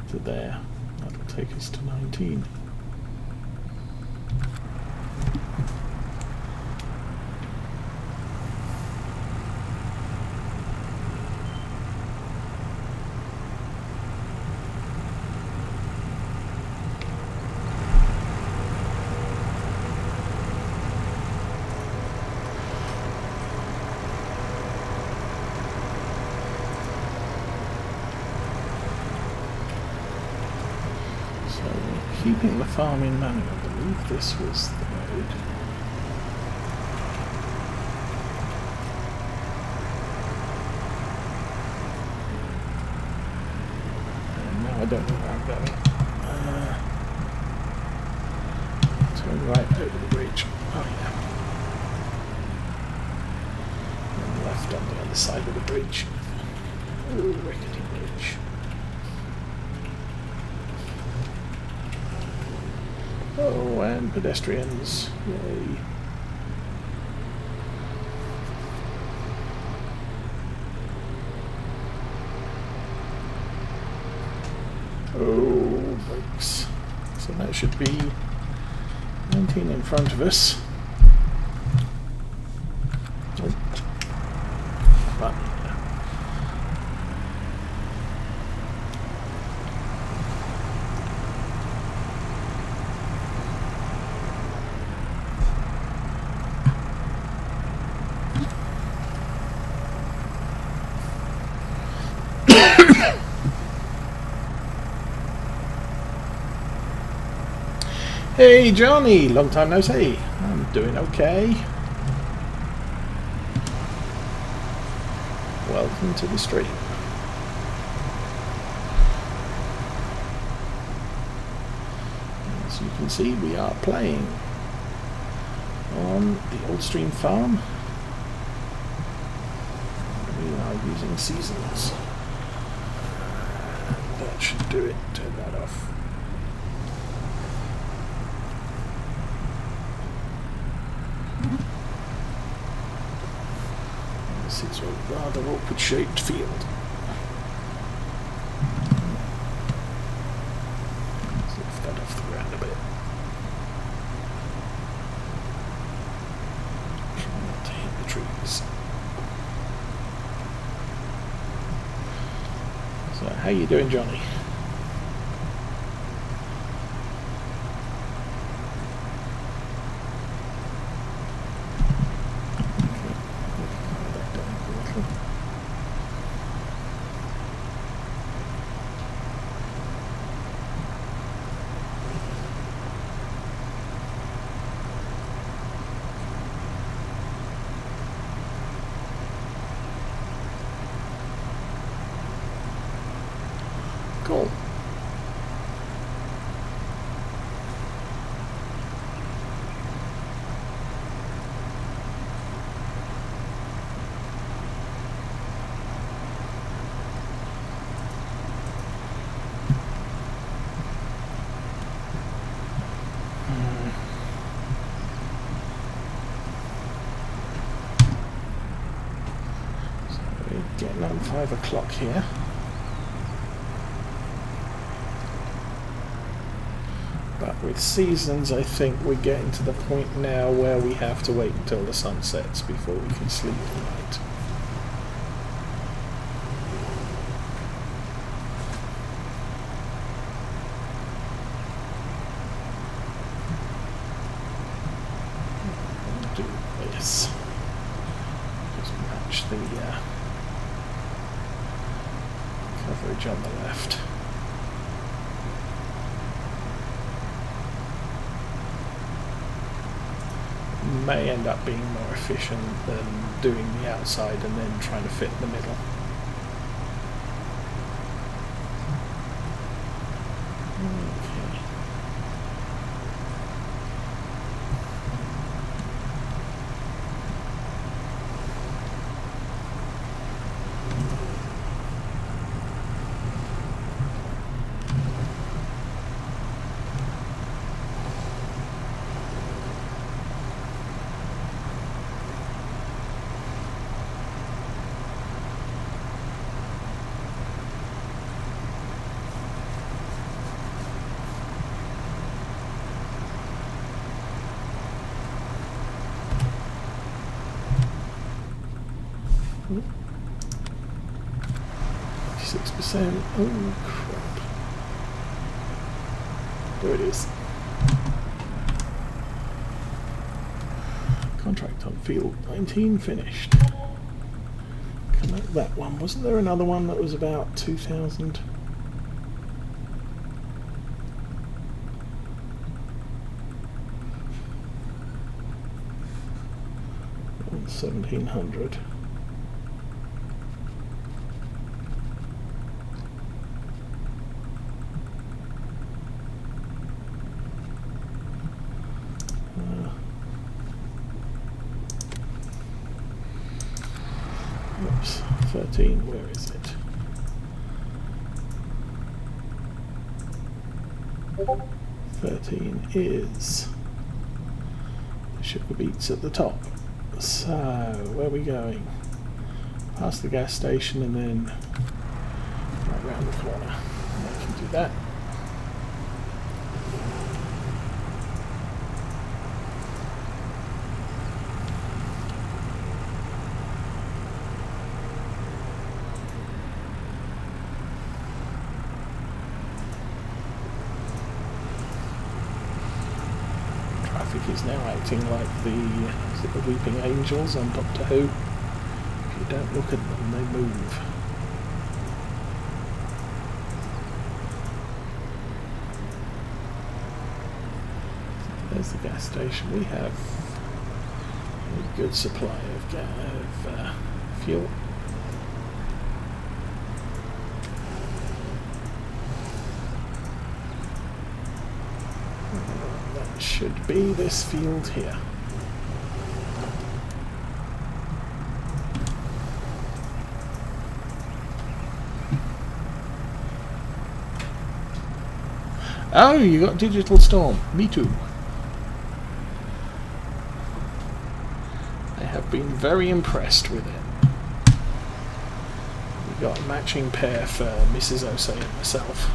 to there. That'll take us to 19. Keeping the farm in manual, I believe this was the road. And now I don't know where I'm going. Turn right over the bridge. Oh yeah. And left on the other side of the bridge. Ooh, rickety bridge. Oh, and pedestrians. Yay. Oh, brakes. So that should be 19 in front of us. Oh. But hey Johnny, long time no see. I'm doing okay. Welcome to the stream. As you can see, we are playing on the Old Stream farm. We are using seasons. That should do it. Turn that off. This is a rather awkward shaped field. Let's lift that off the ground a bit. Try not to hit the trees. So, how you doing, Johnny? Cool. So we're getting on 5 o'clock here. But with seasons, I think we're getting to the point now where we have to wait until the sun sets before we can sleep tonight. Do this. Just match the coverage on the left. May end up being more efficient than doing the outside and then trying to fit the middle. Okay. percent. Oh crap. There it is. Contract on field 19 finished. Connect that one. Wasn't there another one that was about 2,000? 1,700. Oops, 13, where is it? $13 is the sugar beets at the top. So, where are we going? Past the gas station and then right round the corner. I can do that. Is now acting like the Weeping Angels on Doctor Who. If you don't look at them, they move. There's the gas station. We have a good supply of fuel. Should be this field here. Oh, you got Digital Storm. Me too. I have been very impressed with it. We got a matching pair for Mrs. Osei and myself.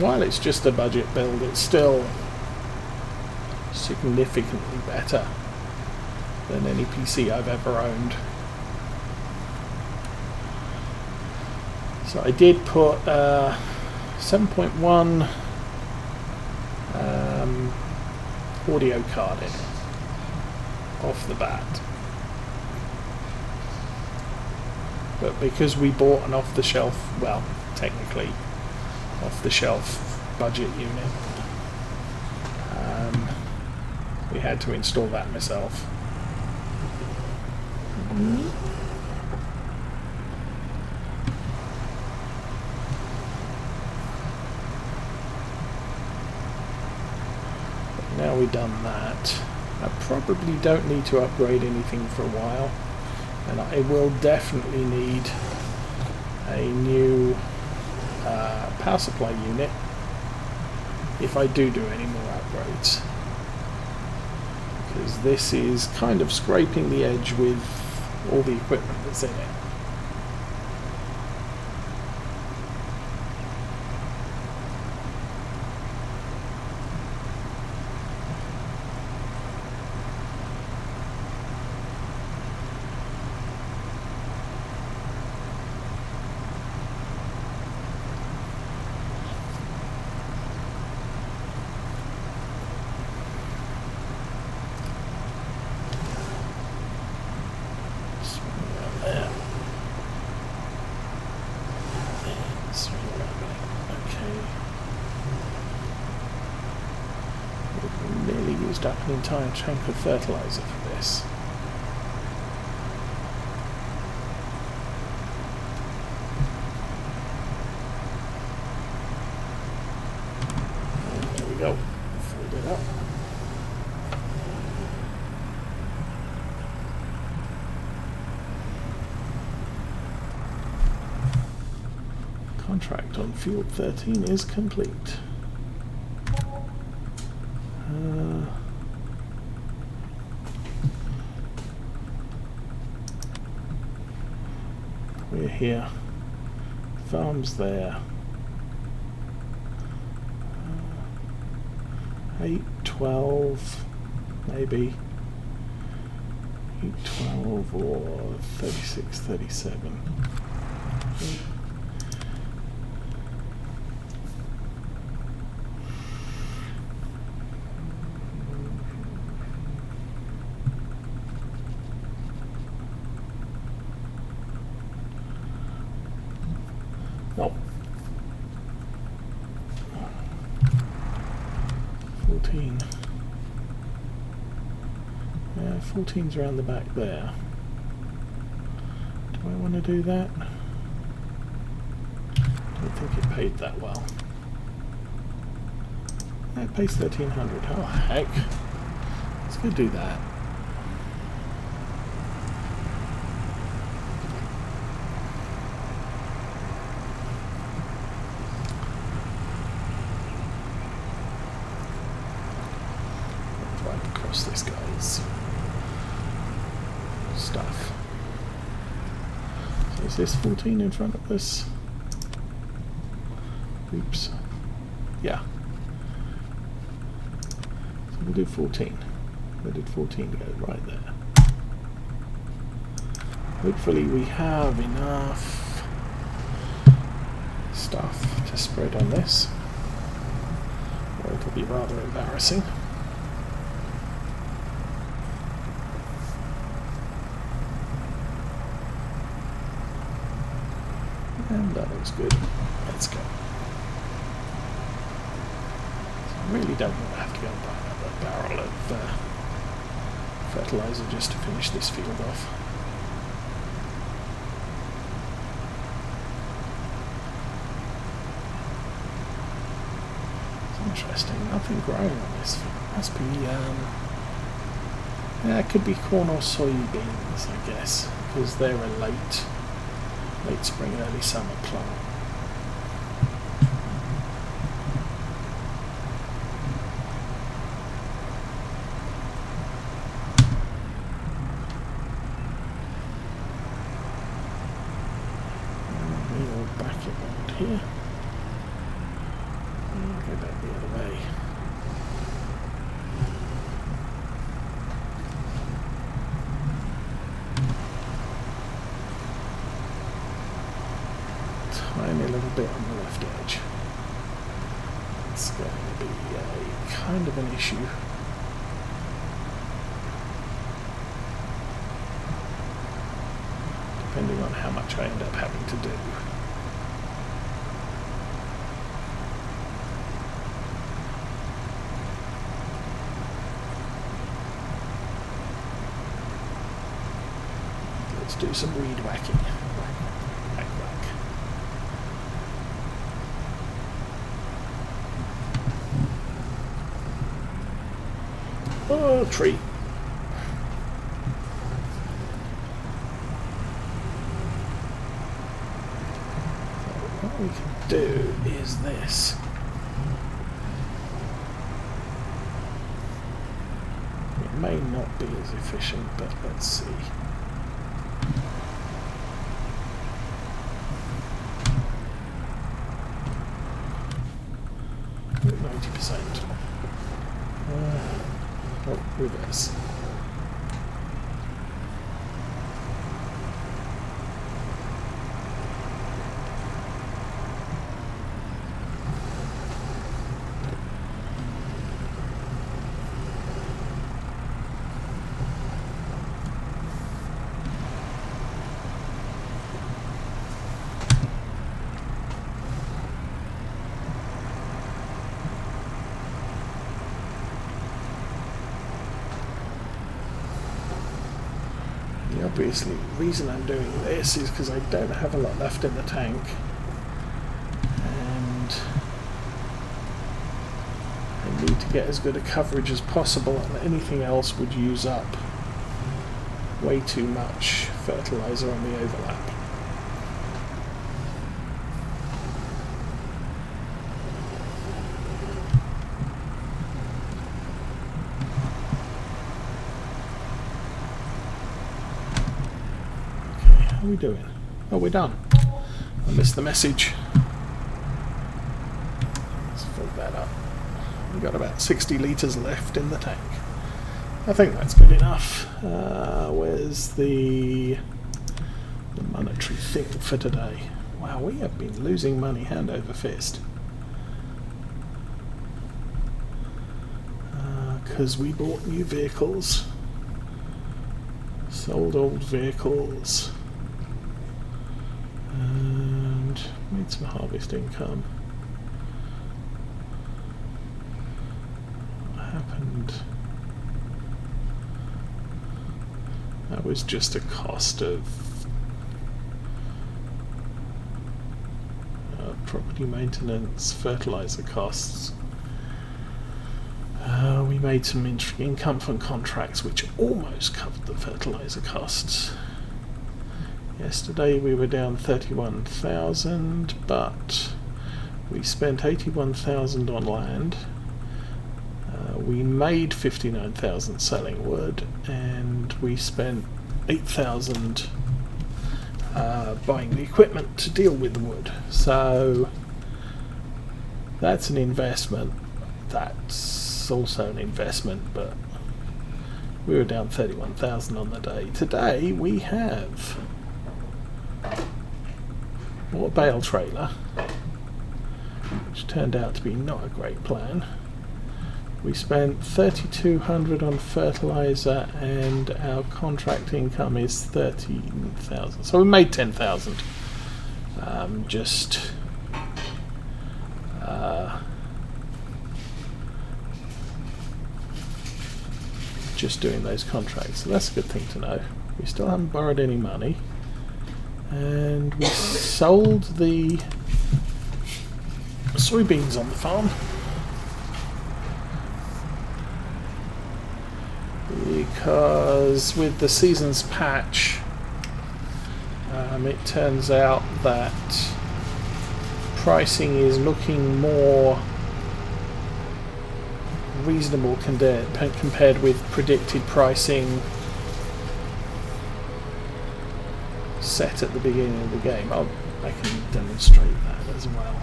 While it's just a budget build, it's still significantly better than any PC I've ever owned. So I did put 7.1 audio card in it off the bat. But because we bought an off-the-shelf, well, technically off-the-shelf budget unit, we had to install that myself. But now we've done that, I probably don't need to upgrade anything for a while, and I will definitely need a new power supply unit if I do any more upgrades, because this is kind of scraping the edge with all the equipment that's in it. Up an entire tank of fertilizer for this. And there we go. Fold it up. Contract on Field 13 is complete. We're here. Farm's there. 8, 12, maybe. 8, 12 or 36, 37. No. 14. Yeah, 14's around the back there. Do I want to do that? Don't think it paid that well. Yeah, it pays 1300. Oh heck. Let's go do that. Right across this guy's stuff. So is this 14 in front of us? Oops. Yeah. So we'll do 14. Where did 14 go? Right there. Hopefully we have enough stuff to spread on this, or it'll be rather embarrassing. And that looks good. Let's go. So I really don't want to have to go and buy another barrel of fertilizer just to finish this field off. It's interesting. Nothing growing on this field. Must be, yeah, it could be corn or soybeans, I guess, because they're a late spring, early summer plant. We'll back it around here. And go back the other way. Tiny little bit on the left edge. It's going to be a kind of an issue. Depending on how much I end up having to do. Let's do some weed whacking. Whack, whack. Oh, tree. So what we can do is this. It may not be as efficient, but let's see. At 90%. Oh, reverse. Obviously, the reason I'm doing this is because I don't have a lot left in the tank, and I need to get as good a coverage as possible, and anything else would use up way too much fertilizer on the overlap. How are we doing? Oh, we're done. I missed the message. Let's fill that up. We've got about 60 litres left in the tank. I think that's good enough. Where's the monetary thing for today? Wow, we have been losing money hand over fist. Because we bought new vehicles, sold old vehicles, and made some harvest income. What happened? That was just a cost of property maintenance, fertilizer costs. We made some income from contracts which almost covered the fertilizer costs. Yesterday we were down 31,000, but we spent 81,000 on land. We made 59,000 selling wood, and we spent 8,000 buying the equipment to deal with the wood. So that's an investment. That's also an investment, but we were down 31,000 on the day. Today we have bought a bale trailer, which turned out to be not a great plan. We spent 3,200 on fertilizer, and our contract income is 13,000. So we made 10,000. Just doing those contracts. So that's a good thing to know. We still haven't borrowed any money, and we sold the soybeans on the farm because with the season's patch, it turns out that pricing is looking more reasonable compared with predicted pricing set at the beginning of the game. I can demonstrate that as well.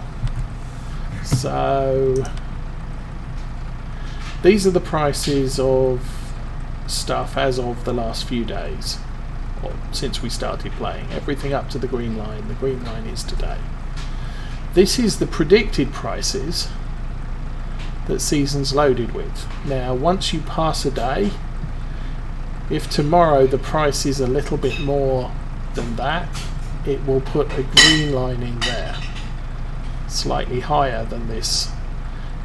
So these are the prices of stuff as of the last few days, or since we started playing. Everything up to the green line. The green line is today. This is the predicted prices that season's loaded with. Now once you pass a day, if tomorrow the price is a little bit more than that, it will put a green line in there, slightly higher than this.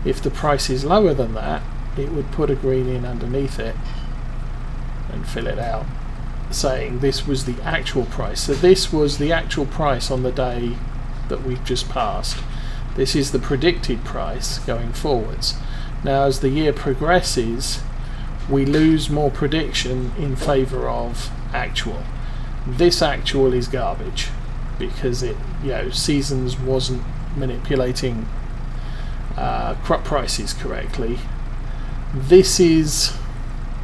If the price is lower than that, it would put a green in underneath it and fill it out, saying this was the actual price. So this was the actual price on the day that we've just passed. This is the predicted price going forwards. Now as the year progresses, we lose more prediction in favour of actual. This actual is garbage because it, Seasons wasn't manipulating crop prices correctly. This is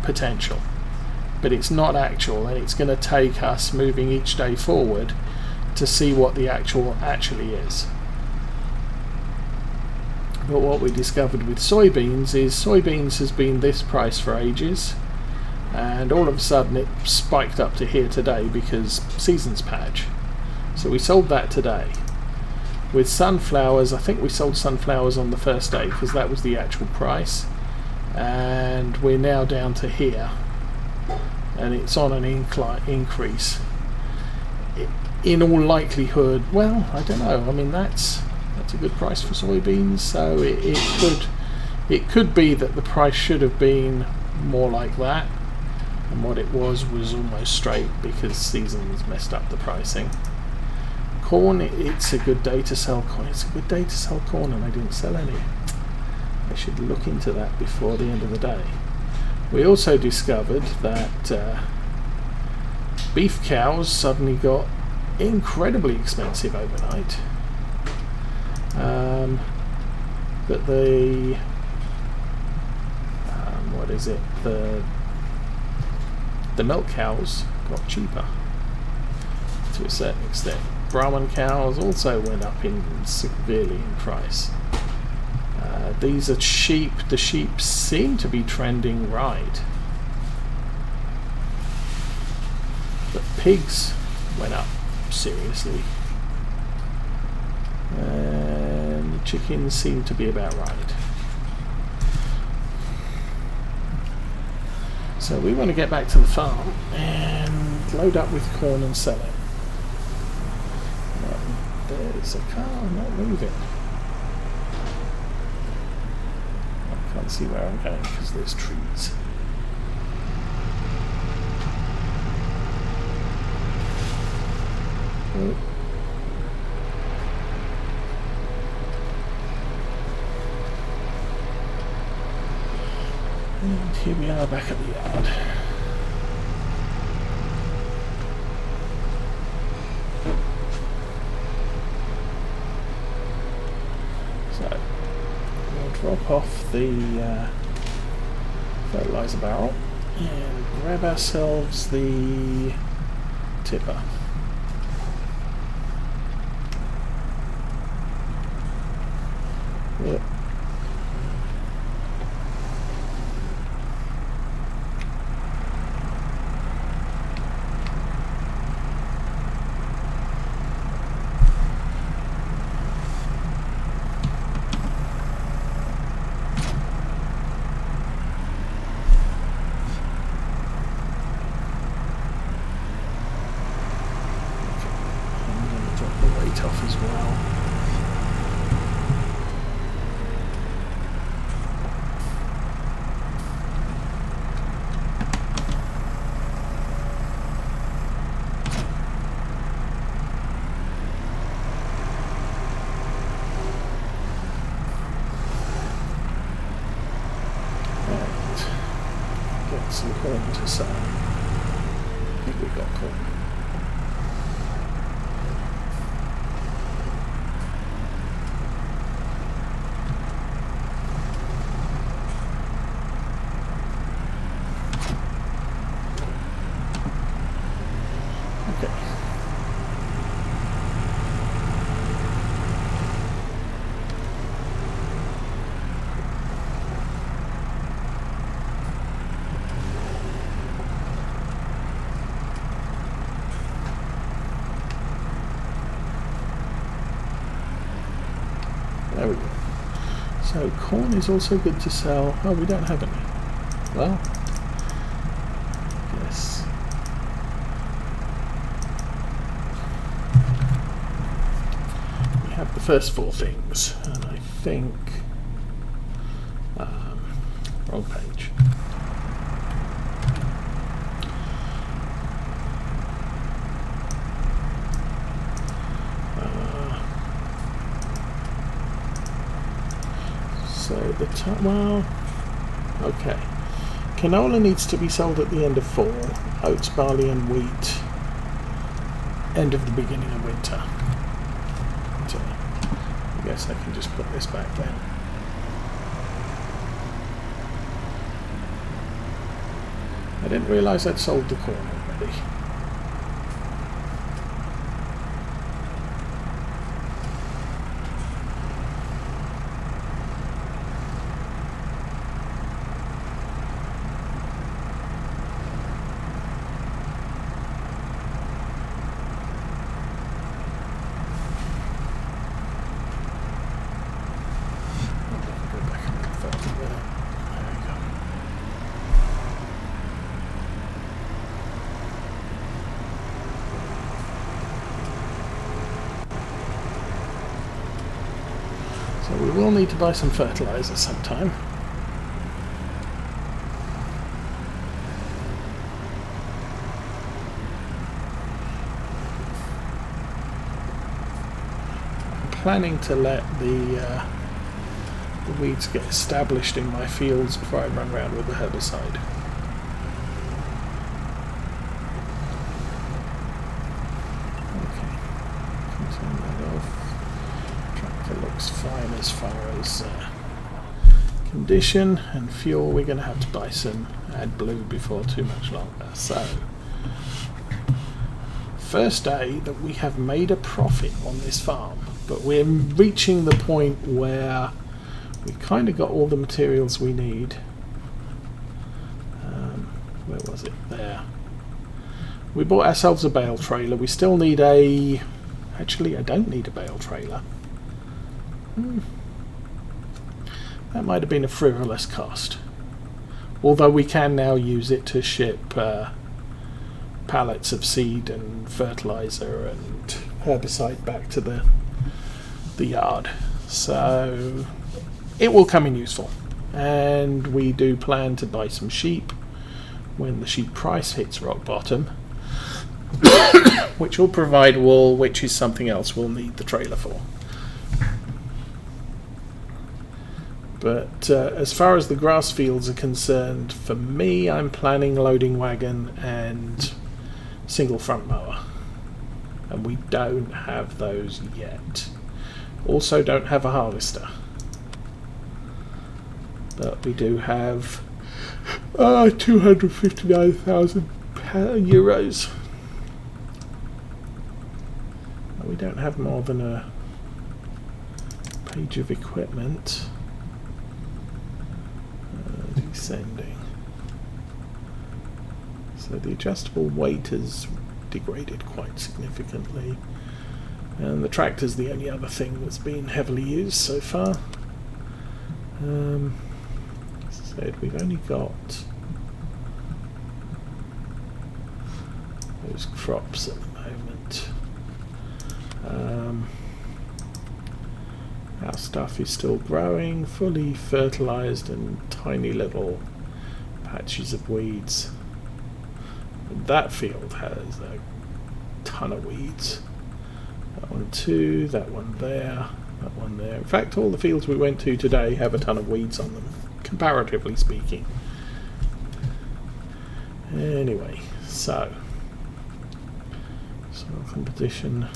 potential, but it's not actual, and it's going to take us moving each day forward to see what the actual actually is. But what we discovered with soybeans is soybeans has been this price for ages, and all of a sudden it spiked up to here today because season's patch. So we sold that today. With sunflowers, I think we sold sunflowers on the first day because that was the actual price, and we're now down to here, and it's on an increase. In all likelihood, well, I don't know. I mean, that's a good price for soybeans, so it could be that the price should have been more like that, and what it was almost straight because seasons messed up the pricing. Corn, it's a good day to sell corn. It's a good day to sell corn, and I didn't sell any. I should look into that before the end of the day. We also discovered that beef cows suddenly got incredibly expensive overnight. But the the milk cows got cheaper to a certain extent. Brahman cows also went up severely in price, These are sheep. The sheep seem to be trending right. But pigs went up seriously. And the chickens seem to be about right. So we want to get back to the farm and load up with corn and sell it. There's a car not moving. I can't see where I'm going because there's trees. Oh. And here we are back at the yard. So we'll drop off the fertilizer barrel and grab ourselves the tipper. Yep. Off as well. And get some corn to sell. I think we've got corn. There we go. So corn is also good to sell. Oh, we don't have any. Well, yes. We have the first four things, and I think wrong page. So the well, okay. Canola needs to be sold at the end of fall. Oats, barley, and wheat end of the beginning of winter. So I guess I can just put this back then. I didn't realise I'd sold the corn already. We will need to buy some fertilizer sometime. I'm planning to let the weeds get established in my fields before I run around with the herbicide. Looks fine as far as condition and fuel. We're going to have to buy some AdBlue before too much longer. So, first day that we have made a profit on this farm, but we're reaching the point where we kind of got all the materials we need. Where was it? There. We bought ourselves a bale trailer. We still need a... Actually, I don't need a bale trailer. That might have been a frivolous cost. Although we can now use it to ship pallets of seed and fertilizer and herbicide back to the yard. So it will come in useful. And we do plan to buy some sheep when the sheep price hits rock bottom. Which will provide wool, which is something else we'll need the trailer for. But as far as the grass fields are concerned, for me, I'm planning loading wagon and single front mower. And we don't have those yet. Also don't have a harvester. But we do have 259,000 euros. We don't have more than a page of equipment. Descending. So the adjustable weight has degraded quite significantly. And the tractor's the only other thing that's been heavily used so far. As I said, we've only got those crops at the moment. Our stuff is still growing, fully fertilized, and tiny little patches of weeds. That field has a ton of weeds. That one too, that one there, that one there. In fact, all the fields we went to today have a ton of weeds on them, comparatively speaking. Anyway, soil composition.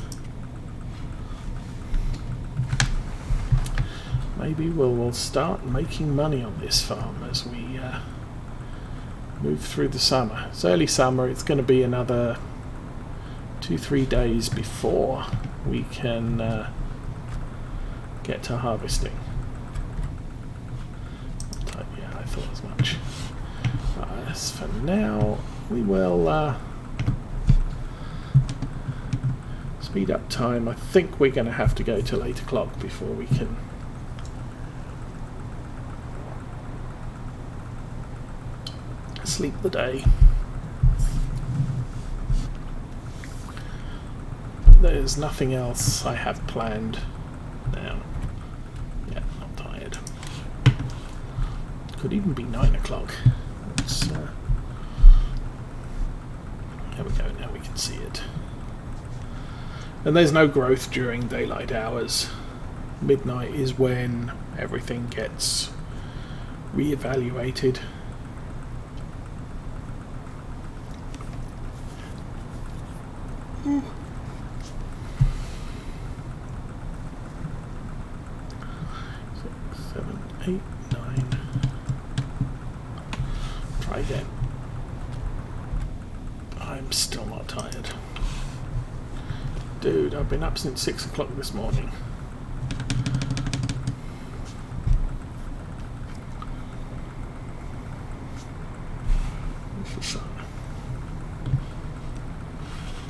Maybe we'll start making money on this farm as we move through the summer. It's early summer, it's going to be another 2-3 days before we can get to harvesting. Yeah, I thought as much. As for now, we will speed up time. I think we're going to have to go till 8 o'clock before we can sleep the day. There's nothing else I have planned now. Yeah, I'm tired. Could even be 9 o'clock. There we go, now we can see it. And there's no growth during daylight hours. Midnight is when everything gets re-evaluated. Try again. I'm still not tired. Dude, I've been up since 6 o'clock this morning. Where's the sun?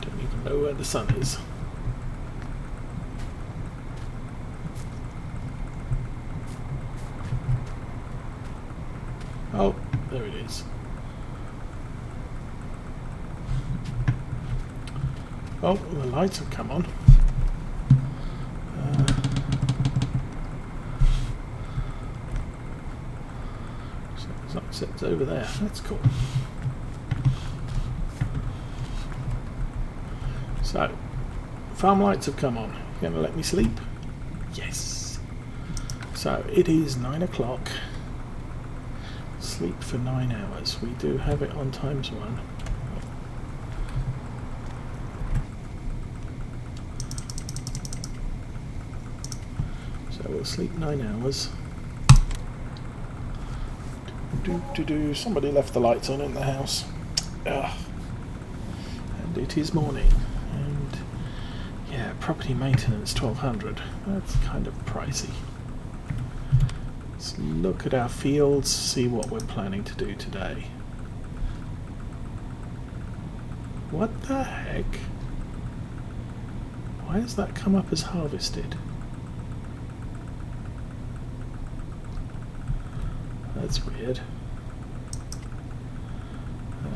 Don't even know where the sun is. Oh, there it is. Oh, the lights have come on. Sunset's over there. That's cool. So, farm lights have come on. You going to let me sleep? Yes. So, it is 9 o'clock. Sleep for 9 hours. We do have it on ×1. So we'll sleep 9 hours. Somebody left the lights on in the house. Ugh. And it is morning. And yeah, property maintenance 1200. That's kind of pricey. look at our fields, see what we're planning to do today. What the heck? Why has that come up as harvested? That's weird.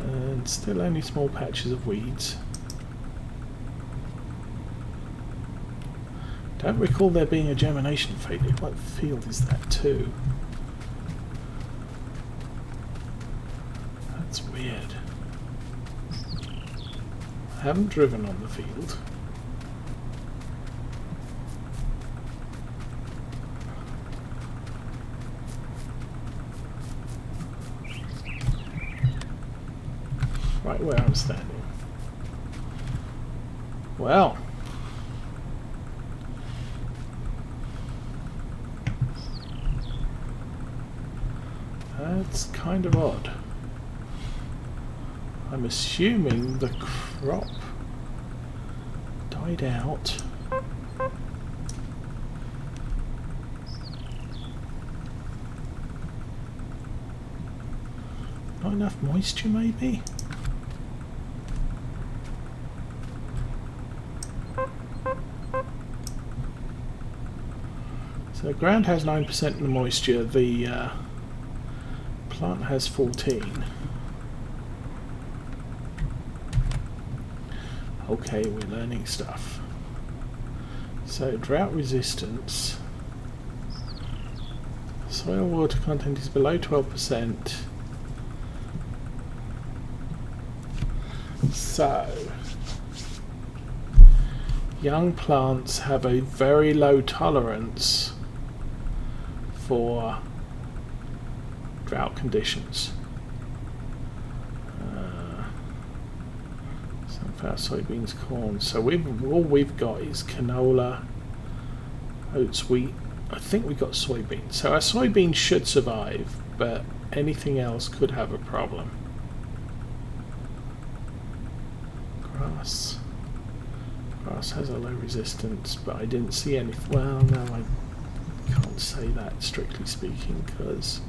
And still only small patches of weeds. Don't recall there being a germination failure. What field is that too? That's weird. I haven't driven on the field. Right where I'm standing. Well. That's kind of odd. I'm assuming the crop died out. Not enough moisture, maybe? So the ground has 9% moisture, the plant has 14. Okay, we're learning stuff. So drought resistance. Soil water content is below 12%. So young plants have a very low tolerance for drought conditions. Sunflower, soybeans, corn. So all we've got is canola, oats, wheat. I think we've got soybeans. So our soybeans should survive, but anything else could have a problem. Grass. Grass has a low resistance, but I didn't see any. Well, no, I can't say that strictly speaking because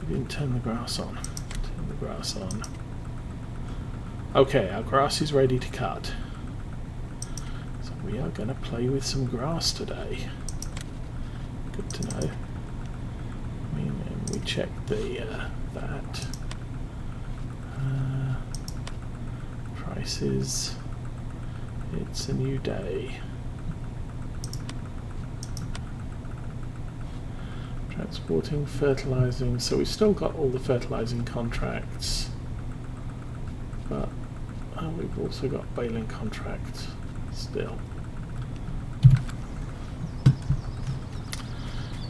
we didn't turn the grass on. Turn the grass on. Okay, our grass is ready to cut. So we are going to play with some grass today. Good to know. I mean, and we checked the that. Prices. It's a new day. Transporting, fertilizing. So we've still got all the fertilizing contracts, but we've also got baling contracts still.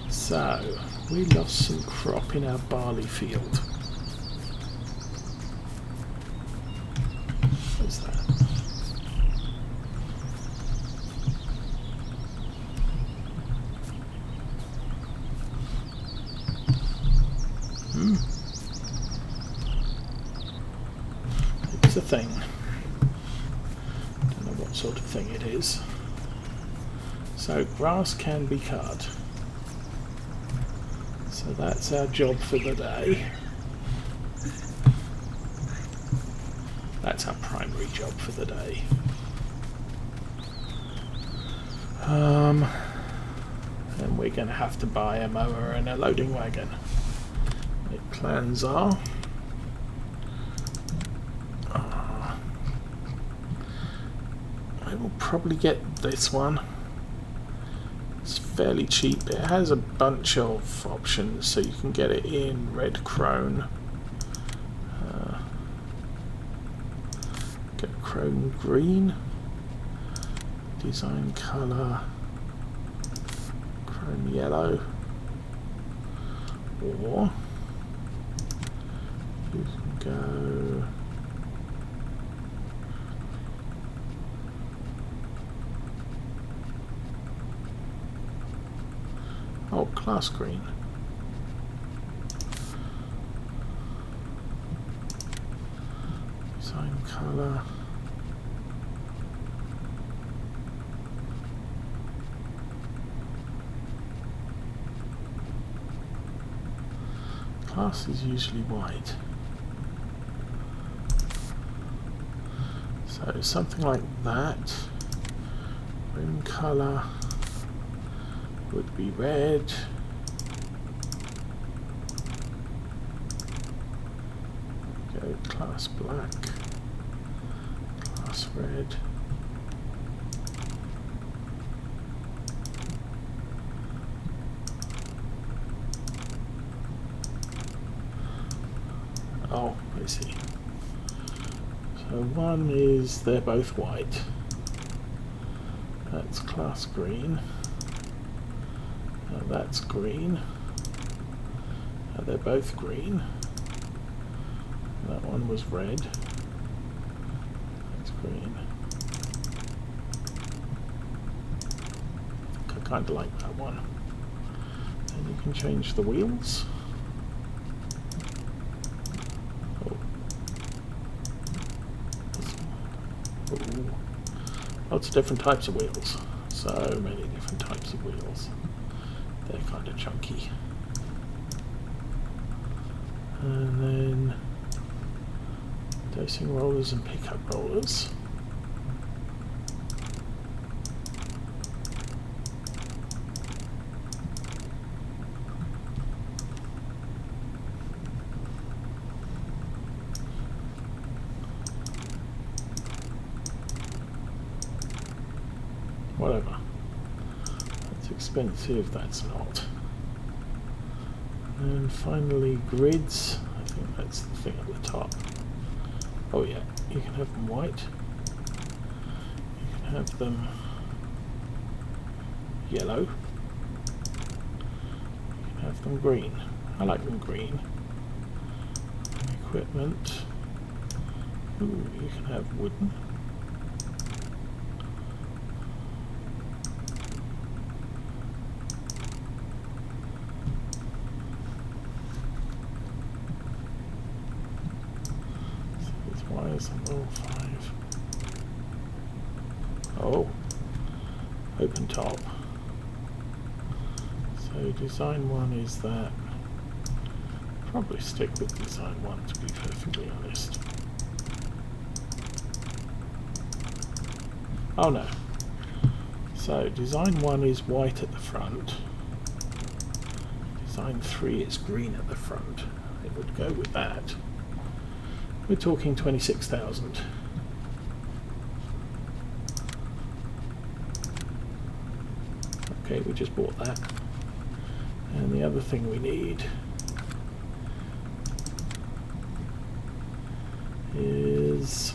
So we lost some crop in our barley field. What's that? It's a thing. Don't know what sort of thing it is. So grass can be cut. So that's our job for the day. That's our primary job for the day. And we're going to have to buy a mower and a loading wagon. My plans are I will probably get this one. It's fairly cheap. It has a bunch of options, so you can get it in red chrome, get chrome green, design color, chrome yellow, or you can go class green. Design color. Class is usually white. So something like that. Rim colour would be red. Go class black, class red. Oh, I see. So one is, they're both white. That's class green. That's green. They're both green. That one was red. That's green. I kind of like that one. And you can change the wheels. Ooh. Lots of different types of wheels. So many different types of wheels. They're kind of chunky. And then dosing rollers and pickup rollers. Whatever. That's expensive, that's not. And finally grids. I think that's the thing at the top. Oh yeah, you can have them white. You can have them yellow. You can have them green. I like them green. Equipment. Ooh, you can have wooden. Wires on all 5. Oh, open top. So design 1 is that. Probably stick with design 1 to be perfectly honest. Oh no. So design 1 is white at the front. Design 3 is green at the front. It would go with that. We're talking 26,000. Okay, we just bought that. And the other thing we need is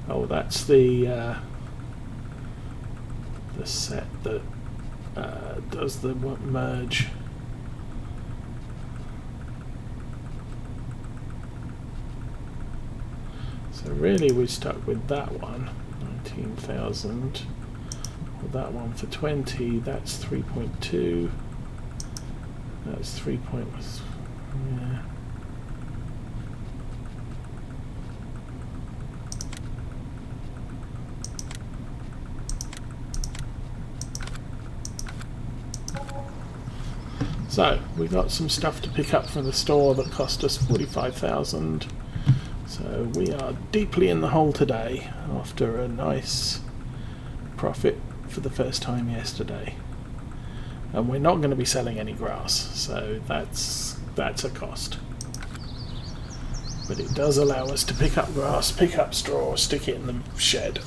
oh, that's the set that does the merge. So really we're stuck with that one, 19,000. With that one for 20, that's 3.2. That's 3. Yeah. So we got some stuff to pick up from the store that cost us 45,000. So we are deeply in the hole today after a nice profit for the first time yesterday. And we're not going to be selling any grass, so that's a cost. But it does allow us to pick up grass, pick up straw, stick it in the shed.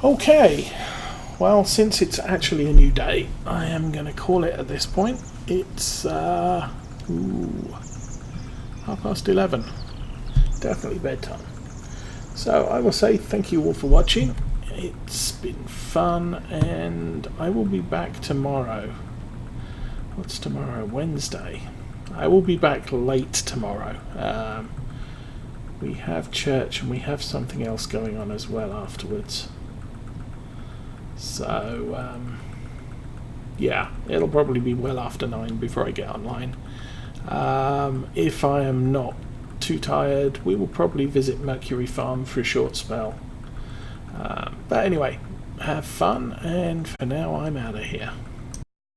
Okay, well, since it's actually a new day, I am going to call it at this point. It's 11:30. Definitely bedtime. So I will say thank you all for watching. It's been fun, and I will be back tomorrow. What's tomorrow? Wednesday. I will be back late tomorrow. We have church and we have something else going on as well afterwards. So yeah, it'll probably be well after 9 before I get online. If I am not too tired, we will probably visit Mercury Farm for a short spell. But anyway, have fun, and for now I'm out of here.